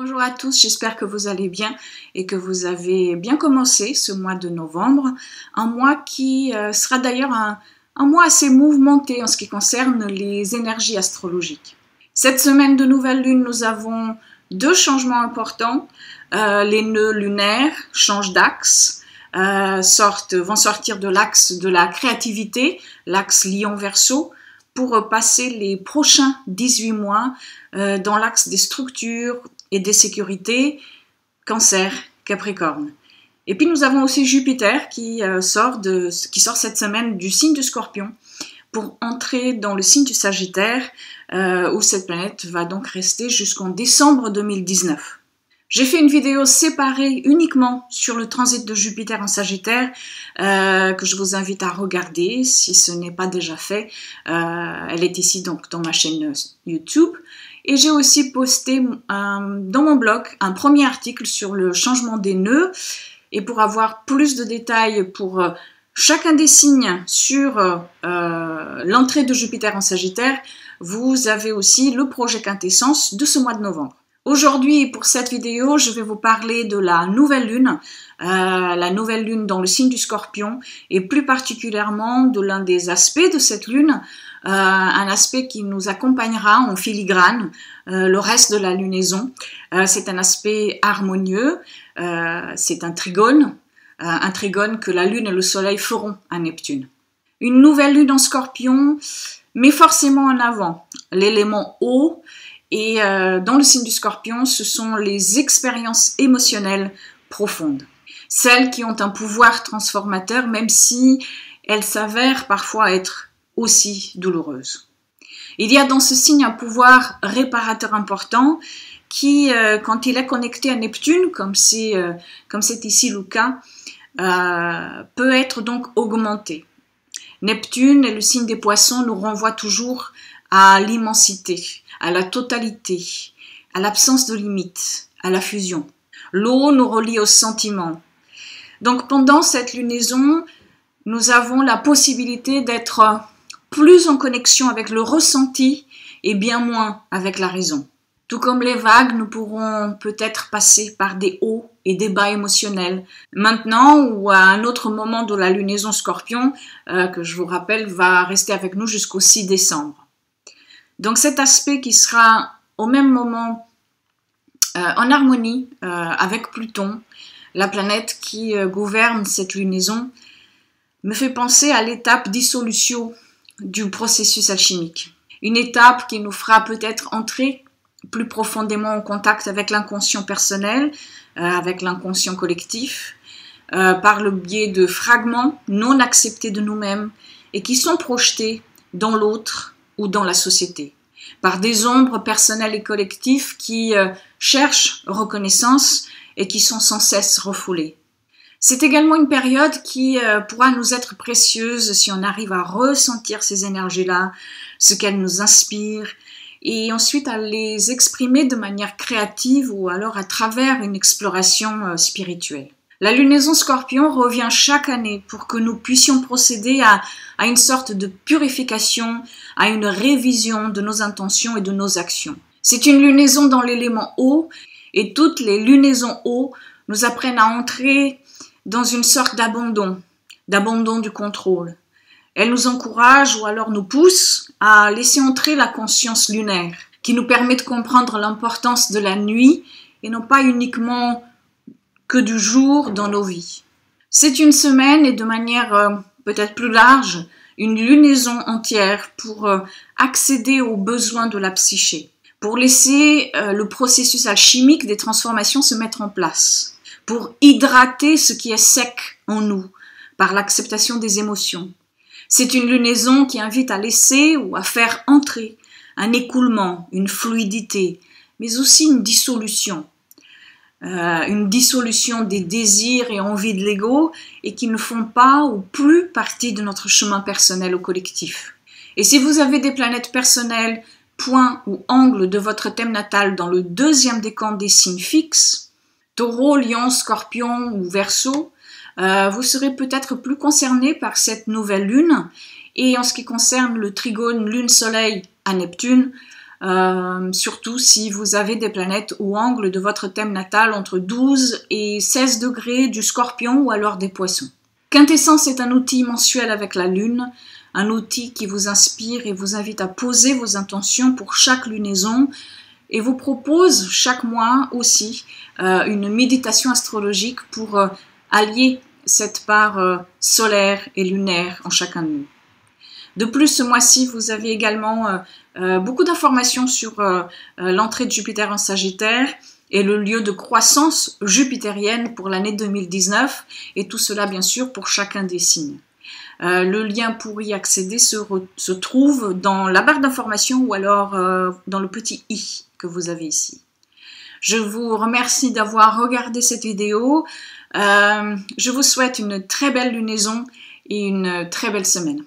Bonjour à tous, j'espère que vous allez bien et que vous avez bien commencé ce mois de novembre. Un mois qui sera d'ailleurs un mois assez mouvementé en ce qui concerne les énergies astrologiques. Cette semaine de nouvelle lune, nous avons deux changements importants. Les nœuds lunaires changent d'axe, vont sortir de l'axe de la créativité, l'axe Lion-Verseau, pour passer les prochains 18 mois dans l'axe des structures et des sécurités, Cancer, Capricorne. Et puis nous avons aussi Jupiter qui sort cette semaine du signe du Scorpion pour entrer dans le signe du Sagittaire où cette planète va donc rester jusqu'en décembre 2019. J'ai fait une vidéo séparée uniquement sur le transit de Jupiter en Sagittaire que je vous invite à regarder si ce n'est pas déjà fait. Elle est ici donc dans ma chaîne YouTube. Et j'ai aussi posté dans mon blog un premier article sur le changement des nœuds. Et pour avoir plus de détails pour chacun des signes sur l'entrée de Jupiter en Sagittaire, vous avez aussi le projet Quintessence de ce mois de novembre. Aujourd'hui, pour cette vidéo, je vais vous parler de la nouvelle lune dans le signe du Scorpion, et plus particulièrement de l'un des aspects de cette lune, un aspect qui nous accompagnera en filigrane le reste de la lunaison. C'est un aspect harmonieux, c'est un trigone que la lune et le soleil feront à Neptune. Une nouvelle lune en Scorpion met forcément en avant l'élément eau. Et dans le signe du Scorpion, ce sont les expériences émotionnelles profondes. Celles qui ont un pouvoir transformateur, même si elles s'avèrent parfois être aussi douloureuses. Il y a dans ce signe un pouvoir réparateur important qui, quand il est connecté à Neptune, comme c'est ici le cas, peut être donc augmenté. Neptune et le signe des Poissons nous renvoient toujours à l'immensité, à la totalité, à l'absence de limites, à la fusion. L'eau nous relie aux sentiments. Donc pendant cette lunaison, nous avons la possibilité d'être plus en connexion avec le ressenti et bien moins avec la raison. Tout comme les vagues, nous pourrons peut-être passer par des hauts et des bas émotionnels. Maintenant ou à un autre moment de la lunaison Scorpion, que je vous rappelle, va rester avec nous jusqu'au 6 décembre. Donc cet aspect qui sera au même moment en harmonie avec Pluton, la planète qui gouverne cette lunaison, me fait penser à l'étape dissolution du processus alchimique. Une étape qui nous fera peut-être entrer plus profondément en contact avec l'inconscient personnel, avec l'inconscient collectif, par le biais de fragments non acceptés de nous-mêmes et qui sont projetés dans l'autre ou dans la société, par des ombres personnelles et collectives qui cherchent reconnaissance et qui sont sans cesse refoulées. C'est également une période qui pourra nous être précieuse si on arrive à ressentir ces énergies-là, ce qu'elles nous inspirent, et ensuite à les exprimer de manière créative ou alors à travers une exploration spirituelle. La lunaison Scorpion revient chaque année pour que nous puissions procéder à une sorte de purification, à une révision de nos intentions et de nos actions. C'est une lunaison dans l'élément eau et toutes les lunaisons eau nous apprennent à entrer dans une sorte d'abandon du contrôle. Elles nous encouragent ou alors nous poussent à laisser entrer la conscience lunaire qui nous permet de comprendre l'importance de la nuit et non pas uniquement que du jour dans nos vies. C'est une semaine et de manière peut-être plus large, une lunaison entière pour accéder aux besoins de la psyché, pour laisser le processus alchimique des transformations se mettre en place, pour hydrater ce qui est sec en nous par l'acceptation des émotions. C'est une lunaison qui invite à laisser ou à faire entrer un écoulement, une fluidité, mais aussi une dissolution des désirs et envies de l'ego et qui ne font pas ou plus partie de notre chemin personnel ou collectif. Et si vous avez des planètes personnelles, points ou angles de votre thème natal dans le deuxième décan des signes fixes, Taureau, Lion, Scorpion ou Verseau, vous serez peut-être plus concerné par cette nouvelle lune. Et en ce qui concerne le trigone Lune-Soleil à Neptune, surtout si vous avez des planètes au angle de votre thème natal entre 12 et 16 degrés du Scorpion ou alors des Poissons. Quintessence est un outil mensuel avec la Lune, un outil qui vous inspire et vous invite à poser vos intentions pour chaque lunaison et vous propose chaque mois aussi une méditation astrologique pour allier cette part solaire et lunaire en chacun de nous. De plus, ce mois-ci, vous avez également beaucoup d'informations sur l'entrée de Jupiter en Sagittaire et le lieu de croissance jupitérienne pour l'année 2019, et tout cela bien sûr pour chacun des signes. Le lien pour y accéder se trouve dans la barre d'information ou alors dans le petit i que vous avez ici. Je vous remercie d'avoir regardé cette vidéo. Je vous souhaite une très belle lunaison et une très belle semaine.